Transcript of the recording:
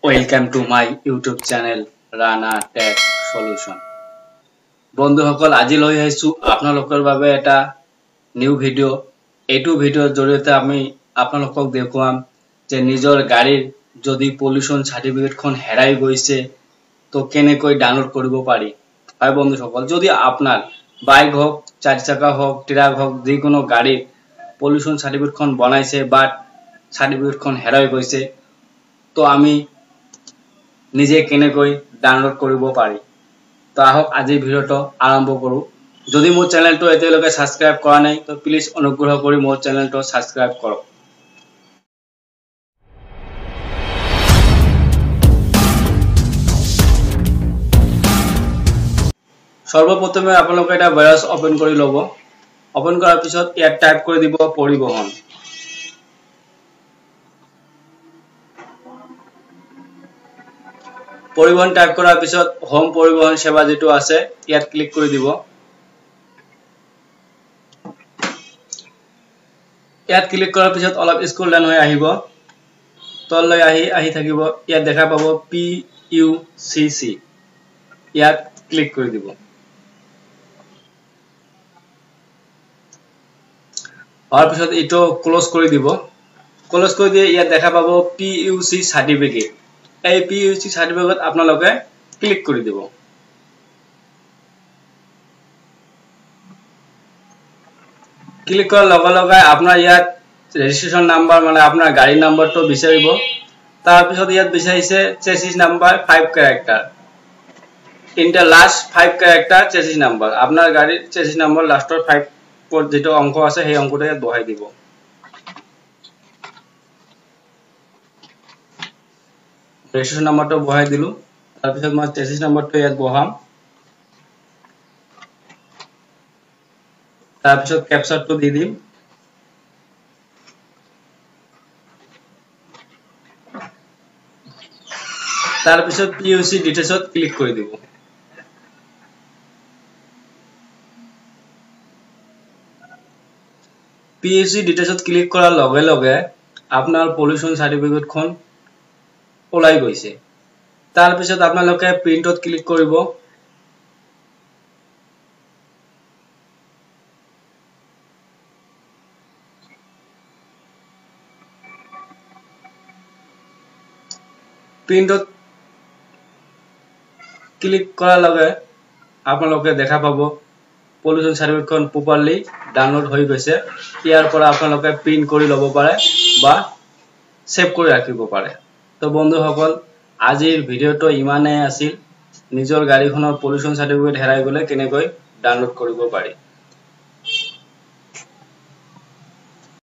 Welcome to my YouTube channel Rana Tech Solution. বন্ধুসকল আজি লৈ আহিছো আপোনালোকৰ বাবে এটা নিউ ভিডিও। এইটো ভিডিওৰ জৰিয়তে আমি আপোনালোকক দেখুৱাম যে নিজৰ গাড়ীৰ যদি পলিউশন সাৰ্টিফিকেটখন হেৰাই গৈছে তো কেনেকৈ ডাউনলোড কৰিব পাৰি। হয় বন্ধুসকল, যদি আপোনাৰ বাইক হোক, চাৰি চাকা হোক, ট্ৰাক হোক, যিকোনো গাড়ীৰ পলিউশন সাৰ্টিফিকেটখন বনাইছে বাট সাৰ্টিফিকেটখন হেৰাই গৈছে তো আমি নিজে কেনেকৈ ডাউনলোড কৰিব পাৰি। তো আহক আজি ভিডিওটো আৰম্ভ কৰো। যদি মোৰ চেনেলটো এতিয়ালৈকে সাবস্ক্ৰাইব কৰা নাই তো প্লিজ অনুগ্ৰহ কৰি মোৰ চেনেলটো সাবস্ক্ৰাইব কৰক। সৰ্বপ্ৰথমে আপোনালোকে এটা ভাইৰাস ওপেন কৰি লব। ওপেন কৰাৰ পিছত ইয়াত টাইপ কৰি দিব পৰিবহন। পৰিবহন টাইপ কৰাৰ পিছত হোম পৰিবহন সেৱা যেটো আছে ইয়াত ক্লিক কৰি দিব। ইয়াত ক্লিক কৰাৰ পিছত অলপ স্ক্ৰল ডাউন হৈ আহিব, তললৈ আহি থাকিব। ইয়াত দেখা পাব PUCC, ইয়াত ক্লিক কৰি দিব। আৰ পিছত এটো ক্লোজ কৰি দিব। ক্লোজ কৰি দিয়ে ইয়াত দেখা পাব PUC সাৰ্টিফিকেট। এই PUC সাৰ্টিফিকেট আপোনালোকে ক্লিক কৰি দিব। ক্লিক কৰাৰ লগে লগে আপোনাৰ ইয়াত ৰেজিস্ট্ৰেশন নাম্বাৰ মানে আপোনাৰ গাড়ী নাম্বাৰটো বিচাৰিব। তাৰ পিছত ইয়াত বিচাৰিছে chassis number 5 character. In the last 5 character chassis number. আপনাৰ গাড়ীৰ চেসিস নাম্বাৰ লাস্টৰ 5 পর যেটো অংক আছে সেই অংকটো ইয়াত বহাই দিব। রেজিস্ট্রেশন নাম্বারটো বহাই দিলু। তাৰ পিছত মই চেসিস নাম্বাৰটো ইয়াত বহাম। তাৰ পিছত ক্যাপচাৰটো দি দিম। তাৰ পিছত PUC ডিটেইলছত ক্লিক কৰি দিব। PUC ডিটেইলছত ক্লিক কৰাৰ লগে লগে আপোনাৰ পলিউশন সাৰ্টিফিকেটখন ওলাই গৈছে। তাৰ পিছত আপোনালোকে প্ৰিন্টত ক্লিক কৰিব। প্ৰিন্টত ক্লিক কৰাৰ লগে আপোনালোকে দেখা পাব পলিউশন সাৰ্টিফিকেটখন প্ৰপাৰলি ডাউনলোড হৈ গৈছে। ইয়াৰ পৰা আপোনালোকে প্ৰিন্ট কৰি ল'ব পাৰে বা সেভ কৰি ৰাখিব পাৰে। তো বন্ধুসকল আজিৰ ভিডিওটো ইমানেই আছিল। নিজৰ গাড়ীখনৰ পলিউশন সাৰ্টিফিকেট হেৰাই গলে কেনেকৈ ডাউনলোড কৰিব পাৰি।